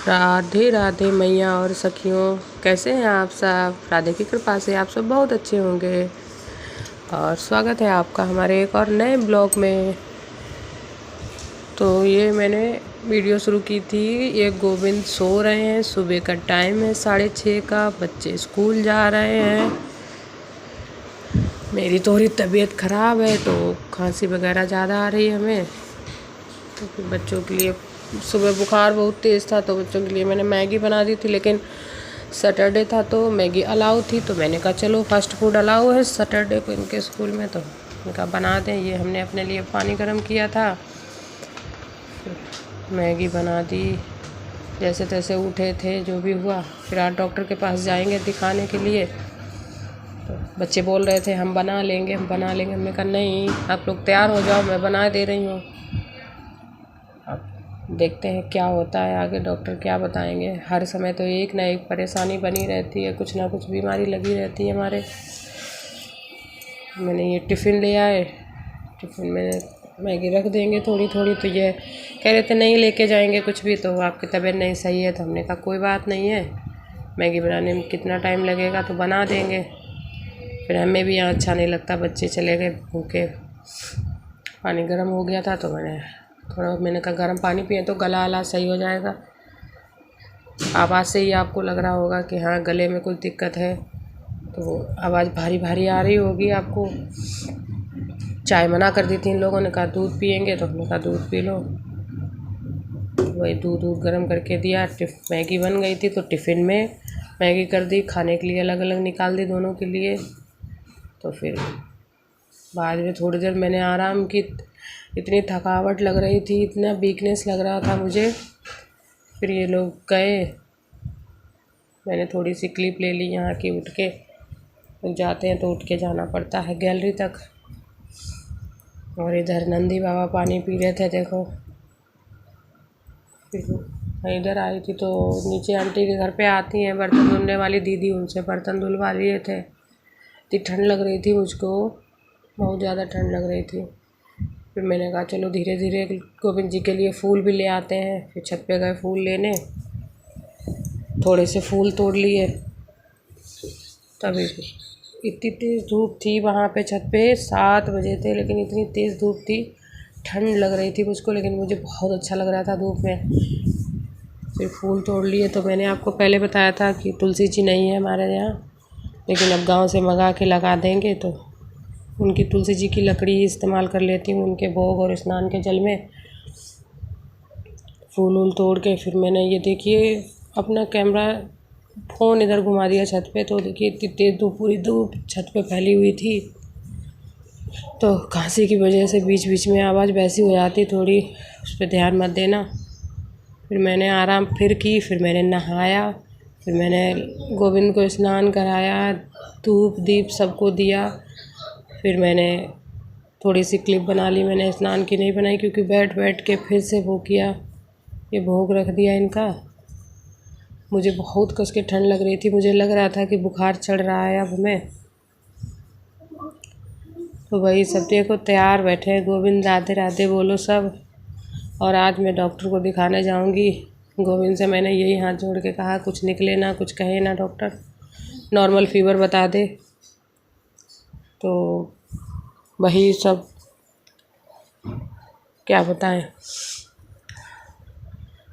राधे राधे मैया और सखियों, कैसे हैं आप सब। राधे की कृपा से आप सब बहुत अच्छे होंगे और स्वागत है आपका हमारे एक और नए ब्लॉग में। तो ये मैंने वीडियो शुरू की थी। ये गोविंद सो रहे हैं, सुबह का टाइम है 6:30 का, बच्चे स्कूल जा रहे हैं। मेरी थोड़ी तबीयत ख़राब है तो खांसी वगैरह ज़्यादा आ रही है हमें, तो फिर बच्चों के लिए सुबह बुखार बहुत तेज़ था तो बच्चों के लिए मैंने मैगी बना दी थी। लेकिन सैटरडे था तो मैगी अलाउ थी, तो मैंने कहा चलो फास्ट फूड अलाउ है सैटरडे को इनके स्कूल में, तो मैंने कहा बना दें। ये हमने अपने लिए पानी गर्म किया था, मैगी बना दी। जैसे तैसे उठे थे, जो भी हुआ। फिर आज डॉक्टर के पास जाएंगे दिखाने के लिए। तो बच्चे बोल रहे थे हम बना लेंगे हम बना लेंगे। हमने कहा नहीं, आप लोग तैयार हो जाओ, मैं बना दे रही हूँ। अब देखते हैं क्या होता है आगे, डॉक्टर क्या बताएंगे। हर समय तो एक ना एक परेशानी बनी रहती है, कुछ ना कुछ बीमारी लगी रहती है हमारे। मैंने ये टिफ़िन ले आए, टिफ़िन में मैगी रख देंगे थोड़ी थोड़ी। तो ये कह रहे थे नहीं लेके जाएंगे कुछ भी, तो आपकी तबीयत नहीं सही है। तो हमने कहा कोई बात नहीं है, मैगी बनाने में कितना टाइम लगेगा तो बना देंगे। फिर हमें भी यहाँ अच्छा नहीं लगता, बच्चे चले गए भूखे। पानी गर्म हो गया था तो मैंने कहा गर्म पानी पिए तो गला अला सही हो जाएगा। आवाज़ से ही आपको लग रहा होगा कि हाँ गले में कुछ दिक्कत है, तो आवाज़ भारी भारी आ रही होगी आपको। चाय मना कर दी थी इन लोगों ने, कहा दूध पियेंगे, तो हमने कहा दूध पी लो। वही दूध गर्म करके दिया। मैगी बन गई थी तो टिफ़िन में मैगी कर दी, खाने के लिए अलग अलग निकाल दी दोनों के लिए। तो फिर बाद में थोड़ी देर मैंने आराम की, इतनी थकावट लग रही थी, इतना वीकनेस लग रहा था मुझे। फिर ये लोग गए, मैंने थोड़ी सी क्लिप ले ली यहाँ की। उठ के लोग जाते हैं तो उठ के जाना पड़ता है गैलरी तक। और इधर नंदी बाबा पानी पी रहे थे, देखो। फिर मैं इधर आई थी तो नीचे आंटी के घर पे आती हैं बर्तन धुलने वाली दीदी, उनसे बर्तन धुलवा लिए थे। इतनी ठंड लग रही थी मुझको, बहुत ज़्यादा ठंड लग रही थी। फिर मैंने कहा चलो धीरे धीरे गोविंद जी के लिए फूल भी ले आते हैं। फिर छत पे गए फूल लेने, थोड़े से फूल तोड़ लिए। तभी इतनी तेज़ धूप थी वहाँ पे छत पे, 7 बजे थे, लेकिन इतनी तेज़ धूप थी, ठंड लग रही थी मुझको, लेकिन मुझे बहुत अच्छा लग रहा था धूप में। फिर फूल तोड़ लिए। तो मैंने आपको पहले बताया था कि तुलसी जी नहीं है हमारे यहाँ, लेकिन अब गांव से मंगा के लगा देंगे। तो उनकी तुलसी जी की लकड़ी इस्तेमाल कर लेती हूँ उनके भोग और स्नान के जल में। फूल वूल तोड़ के फिर मैंने ये देखिए अपना कैमरा फ़ोन इधर घुमा दिया छत पे, तो देखिए इतनी तेज़ धूप, पूरी धूप छत पे फैली हुई थी। तो खांसी की वजह से बीच बीच में आवाज़ वैसी हो जाती थोड़ी, उस पर ध्यान मत देना। फिर मैंने आराम फिर की, फिर मैंने नहाया, फिर मैंने गोविंद को स्नान कराया, धूप दीप सबको दिया। फिर मैंने थोड़ी सी क्लिप बना ली। मैंने स्नान की नहीं बनाई क्योंकि बैठ बैठ के फिर से वो किया, ये भोग रख दिया इनका। मुझे बहुत कस के ठंड लग रही थी, मुझे लग रहा था कि बुखार चढ़ रहा है अब हमें। तो वही सब देखो तैयार बैठे हैं, गोविंद राधे राधे बोलो सब। और आज मैं डॉक्टर को दिखाने जाऊंगी। गोविंद से मैंने यही हाथ जोड़ के कहा कुछ निकले ना, कुछ कहे ना डॉक्टर, नॉर्मल फीवर बता दे। तो वही सब क्या बताएं,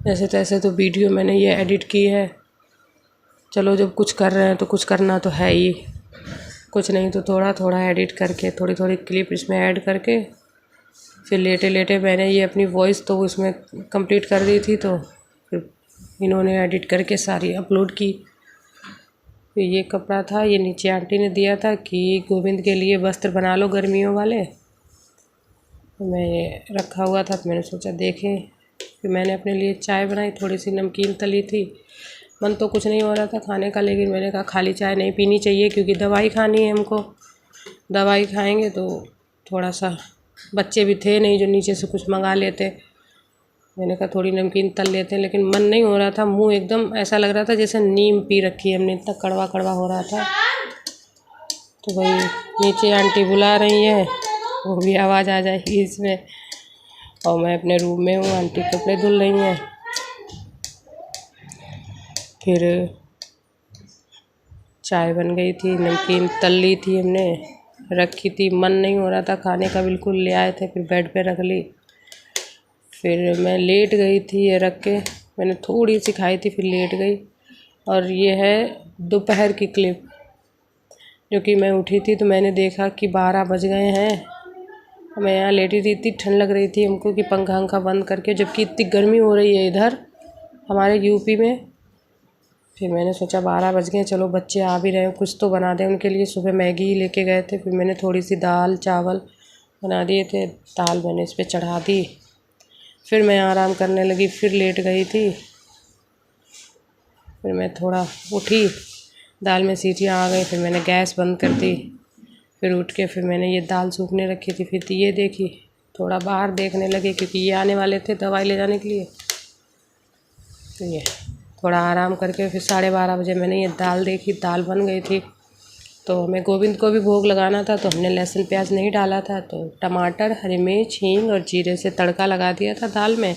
जैसे तैसे तो वीडियो मैंने ये एडिट की है। चलो जब कुछ कर रहे हैं तो कुछ करना तो है ही, कुछ नहीं तो थोड़ा थोड़ा एडिट करके, थोड़ी थोड़ी क्लिप इसमें ऐड करके, फिर लेटे लेटे मैंने ये अपनी वॉइस तो उसमें कंप्लीट कर दी थी, तो फिर इन्होंने एडिट करके सारी अपलोड की। फिर ये कपड़ा था, ये नीचे आंटी ने दिया था कि गोविंद के लिए वस्त्र बना लो गर्मियों वाले। मैं रखा हुआ था तो मैंने सोचा देखें। फिर मैंने अपने लिए चाय बनाई, थोड़ी सी नमकीन तली थी। मन तो कुछ नहीं हो रहा था खाने का, लेकिन मैंने कहा खाली चाय नहीं पीनी चाहिए क्योंकि दवाई खानी है हमको। दवाई खाएंगे तो थोड़ा सा, बच्चे भी थे नहीं जो नीचे से कुछ मंगा लेते। मैंने कहा थोड़ी नमकीन तल लेते हैं, लेकिन मन नहीं हो रहा था। मुंह एकदम ऐसा लग रहा था जैसे नीम पी रखी है हमने, इतना कड़वा कड़वा हो रहा था। तो वही नीचे आंटी बुला रही हैं, वो भी आवाज़ आ जाएगी इसमें। और मैं अपने रूम में हूँ, आंटी कपड़े धुल रही हैं। फिर चाय बन गई थी, नमकीन तल ली थी, हमने रखी थी, मन नहीं हो रहा था खाने का बिल्कुल, ले आए थे, फिर बेड पे रख ली। फिर मैं लेट गई थी, ये रख के मैंने थोड़ी सी खाई थी, फिर लेट गई। और ये है दोपहर की क्लिप, जो कि मैं उठी थी तो मैंने देखा कि 12 बज गए हैं। मैं यहाँ लेटी थी, इतनी ठंड लग रही थी हमको कि पंखा वंखा बंद करके, जबकि इतनी गर्मी हो रही है इधर हमारे यूपी में। फिर मैंने सोचा 12 बज गए, चलो बच्चे आ भी रहे हैं, कुछ तो बना दें उनके लिए। सुबह मैगी लेके गए थे, फिर मैंने थोड़ी सी दाल चावल बना दिए थे, दाल मैंने इस पर चढ़ा दी। फिर मैं आराम करने लगी, फिर लेट गई थी। फिर मैं थोड़ा उठी, दाल में सीटियाँ आ गई, फिर मैंने गैस बंद कर दी। फिर उठ के फिर मैंने ये दाल सूखने रखी थी, फिर ये देखी, थोड़ा बाहर देखने लगे क्योंकि ये आने वाले थे दवाई ले जाने के लिए। तो ये थोड़ा आराम करके फिर 12:30 बजे मैंने ये दाल देखी, दाल बन गई थी। तो हमें गोविंद को भी भोग लगाना था, तो हमने लहसुन प्याज नहीं डाला था, तो टमाटर हरी मिर्च हींग और जीरे से तड़का लगा दिया था दाल में।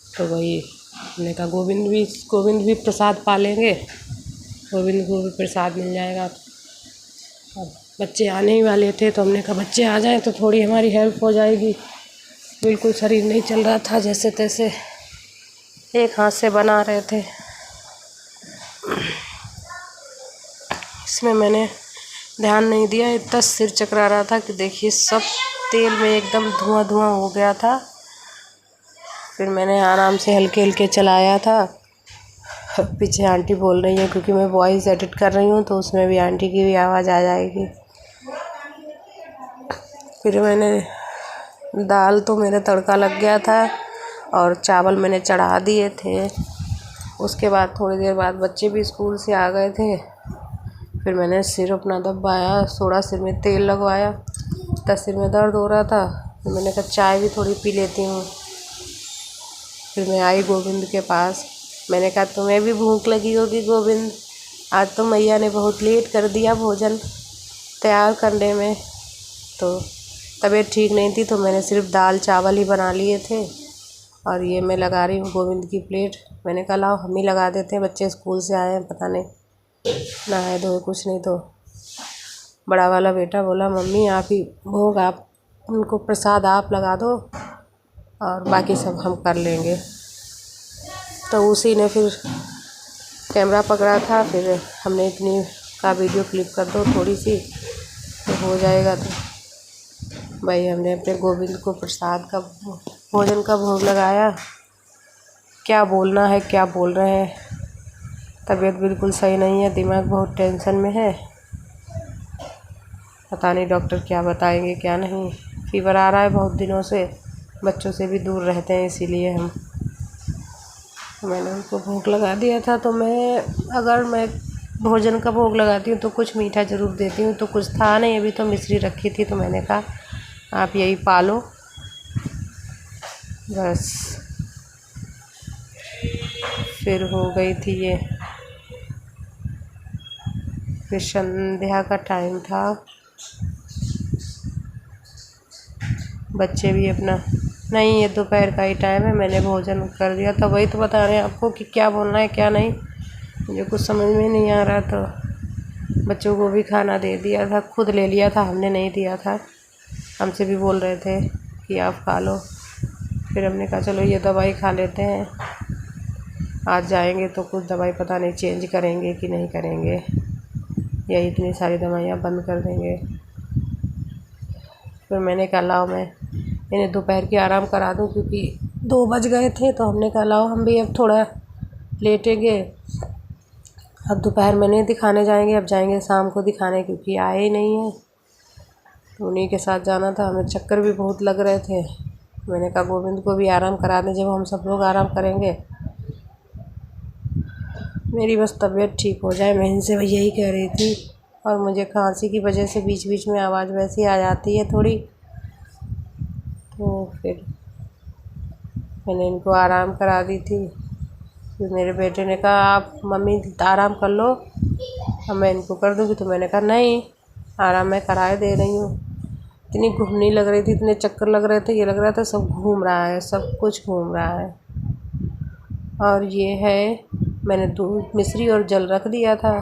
तो वही हमने कहा गोविंद भी प्रसाद पा लेंगे, गोविंद को भी प्रसाद मिल जाएगा। अब बच्चे आने ही वाले थे, तो हमने कहा बच्चे आ जाएं तो थोड़ी हमारी हेल्प हो जाएगी। बिल्कुल शरीर नहीं चल रहा था, जैसे तैसे एक हाथ से बना रहे थे। इसमें मैंने ध्यान नहीं दिया, इतना सिर चकरा रहा था कि देखिए सब तेल में एकदम धुआं धुआं हो गया था। फिर मैंने आराम से हल्के हल्के चलाया था। पीछे आंटी बोल रही है क्योंकि मैं वॉइस एडिट कर रही हूँ, तो उसमें भी आंटी की भी आवाज़ आ जाएगी। फिर मैंने दाल तो मेरा तड़का लग गया था और चावल मैंने चढ़ा दिए थे। उसके बाद थोड़ी देर बाद बच्चे भी स्कूल से आ गए थे। फिर मैंने सिर अपना दबाया, थोड़ा सिर में तेल लगवाया, तो सिर में दर्द हो रहा था। फिर मैंने कहा चाय भी थोड़ी पी लेती हूँ। फिर मैं आई गोविंद के पास, मैंने कहा तुम्हें भी भूख लगी होगी गोविंद, आज तो मैया ने बहुत लेट कर दिया भोजन तैयार करने में। तो तबीयत ठीक नहीं थी, तो मैंने सिर्फ दाल चावल ही बना लिए थे। और ये मैं लगा रही हूँ गोविंद की प्लेट। मैंने कहा लाओ हम ही लगा देते हैं, बच्चे स्कूल से आए हैं, पता नहीं नहाए धोए कुछ नहीं। तो बड़ा वाला बेटा बोला मम्मी आप ही भोग, आप उनको प्रसाद आप लगा दो और बाकी सब हम कर लेंगे। तो उसी ने फिर कैमरा पकड़ा था, फिर हमने इतनी का वीडियो क्लिप कर दो थोड़ी सी तो हो जाएगा। तो भाई हमने अपने गोविंद को प्रसाद का भोजन का भोग लगाया। क्या बोलना है, क्या बोल रहे हैं, तबीयत बिल्कुल सही नहीं है, दिमाग बहुत टेंशन में है, पता नहीं डॉक्टर क्या बताएंगे क्या नहीं। फीवर आ रहा है बहुत दिनों से, बच्चों से भी दूर रहते हैं इसीलिए हम। मैंने उनको भोग लगा दिया था। तो अगर मैं भोजन का भोग लगाती हूँ तो कुछ मीठा ज़रूर देती हूँ, तो कुछ था नहीं, अभी तो मिश्री रखी थी, तो मैंने कहा आप यही पालो बस। फिर हो गई थी ये, फिर संध्या का टाइम था, बच्चे भी अपना नहीं, ये दोपहर का ही टाइम है, मैंने भोजन कर दिया था। वही तो बता रहे हैं आपको कि क्या बोलना है क्या नहीं, मुझे कुछ समझ में नहीं आ रहा। तो बच्चों को भी खाना दे दिया था, खुद ले लिया था, हमने नहीं दिया था, हमसे भी बोल रहे थे कि आप खा लो। फिर हमने कहा चलो ये दवाई खा लेते हैं, आज जाएंगे तो कुछ दवाई पता नहीं चेंज करेंगे कि नहीं करेंगे, या इतनी सारी दवाइयाँ बंद कर देंगे। फिर मैंने कहा लाओ मैं इन्हें दोपहर की आराम करा दूं, क्योंकि 2 बज गए थे। तो हमने कहा लाओ हम भी अब थोड़ा लेटेंगे, अब दोपहर में नहीं दिखाने जाएंगे, अब जाएंगे शाम को दिखाने, क्योंकि आए ही नहीं है। तो उन्हीं के साथ जाना था, हमें चक्कर भी बहुत लग रहे थे। मैंने कहा गोविंद को भी आराम करा दें, जब हम सब लोग आराम करेंगे मेरी बस तबीयत ठीक हो जाए, मैं इनसे यही कह रही थी। और मुझे खांसी की वजह से बीच बीच में आवाज़ वैसी आ जाती है थोड़ी, तो फिर मैंने इनको आराम करा दी थी। फिर मेरे बेटे ने कहा आप मम्मी आराम कर लो, अब मैं इनको कर दूँगी। तो मैंने कहा नहीं, आराम मैं कराए दे रही हूँ। इतनी घूमने लग रही थी, इतने चक्कर लग रहे थे, ये लग रहा था सब घूम रहा है, सब कुछ घूम रहा है। और ये है मैंने दूध मिश्री और जल रख दिया था।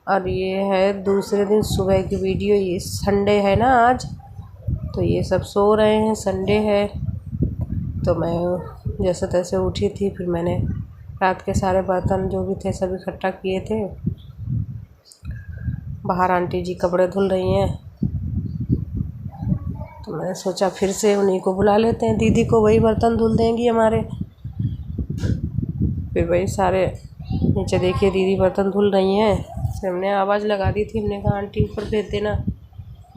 और ये है दूसरे दिन सुबह की वीडियो। ये संडे है ना आज, तो ये सब सो रहे हैं, संडे है। तो मैं जैसे तैसे उठी थी, फिर मैंने रात के सारे बर्तन जो भी थे सब इकट्ठा किए थे। बाहर आंटी जी कपड़े धुल रही हैं, तो मैंने सोचा फिर से उन्हीं को बुला लेते हैं, दीदी को, वही बर्तन धुल देंगी हमारे। फिर वही सारे नीचे देखिए दीदी बर्तन धुल रही हैं। फिर हमने आवाज़ लगा दी थी, हमने कहा आंटी ऊपर भेज देना।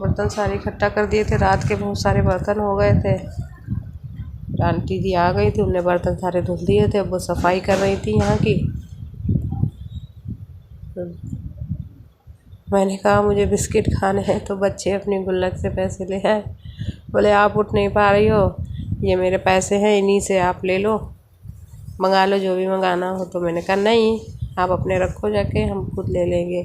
बर्तन सारे इकट्ठा कर दिए थे, रात के बहुत सारे बर्तन हो गए थे। आंटी जी आ गई थी, उनने बर्तन सारे धुल दिए थे। अब वो सफाई कर रही थी यहाँ की। मैंने कहा मुझे बिस्किट खाने हैं, तो बच्चे अपनी गुल्लक से पैसे ले आए। बोले आप उठ नहीं पा रही हो, ये मेरे पैसे हैं, इन्हीं से आप ले लो, मंगा लो जो भी मंगाना हो। तो मैंने कहा नहीं, आप अपने रखो जाके, हम खुद ले लेंगे।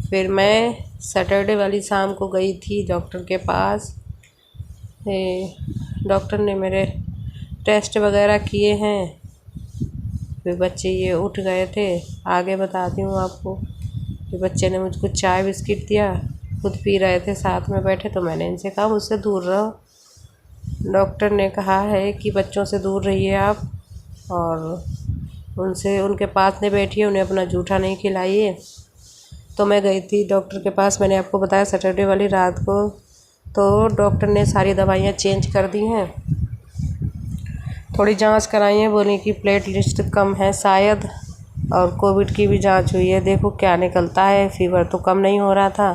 फिर मैं सैटरडे वाली शाम को गई थी डॉक्टर के पास। डॉक्टर ने मेरे टेस्ट वगैरह किए हैं। फिर बच्चे ये उठ गए थे। आगे बताती हूँ आपको कि बच्चे ने मुझको चाय बिस्किट दिया, खुद पी रहे थे, साथ में बैठे। तो मैंने इनसे कहा मुझसे दूर रहो। डॉक्टर ने कहा है कि बच्चों से दूर रहिए आप, और उनसे उनके पास नहीं बैठिए, उन्हें अपना जूठा नहीं खिलाइए। तो मैं गई थी डॉक्टर के पास, मैंने आपको बताया सैटरडे वाली रात को। तो डॉक्टर ने सारी दवाइयाँ चेंज कर दी हैं, थोड़ी जांच कराई है, बोले कि प्लेटलिस्ट कम है शायद, और कोविड की भी जांच हुई है, देखो क्या निकलता है। फीवर तो कम नहीं हो रहा था।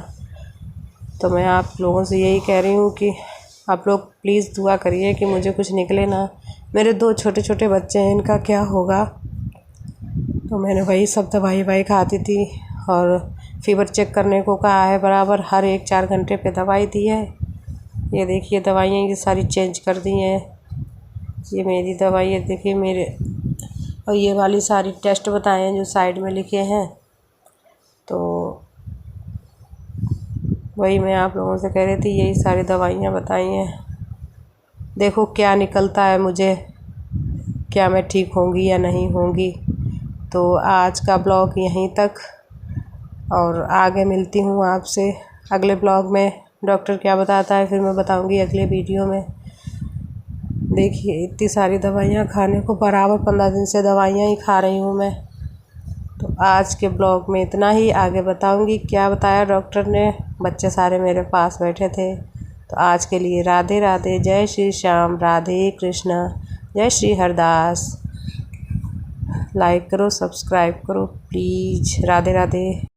तो मैं आप लोगों से यही कह रही हूँ कि आप लोग प्लीज़ दुआ करिए कि मुझे कुछ निकले ना। मेरे 2 छोटे छोटे बच्चे हैं, इनका क्या होगा। तो मैंने वही सब दवाई खाती थी, और फीवर चेक करने को कहा है बराबर, हर 1-4 घंटे पे दवाई दी है। ये देखिए दवाइयाँ ये सारी चेंज कर दी हैं। ये मेरी दवाई है, देखिए मेरे, और ये वाली सारी टेस्ट बताए हैं जो साइड में लिखे हैं। तो वही मैं आप लोगों से कह रही थी, यही सारी दवाइयाँ बताई हैं, देखो क्या निकलता है, मुझे क्या मैं ठीक होंगी या नहीं होंगी। तो आज का ब्लॉग यहीं तक, और आगे मिलती हूँ आपसे अगले ब्लॉग में। डॉक्टर क्या बताता है फिर मैं बताऊँगी अगले वीडियो में। देखिए इतनी सारी दवाइयाँ खाने को, बराबर 15 दिन से दवाइयाँ ही खा रही हूँ मैं। तो आज के ब्लॉग में इतना ही, आगे बताऊँगी क्या बताया डॉक्टर ने। बच्चे सारे मेरे पास बैठे थे। तो आज के लिए राधे राधे, जय श्री श्याम, राधे कृष्णा, जय श्री हरदास। लाइक करो, सब्सक्राइब करो प्लीज़। राधे राधे।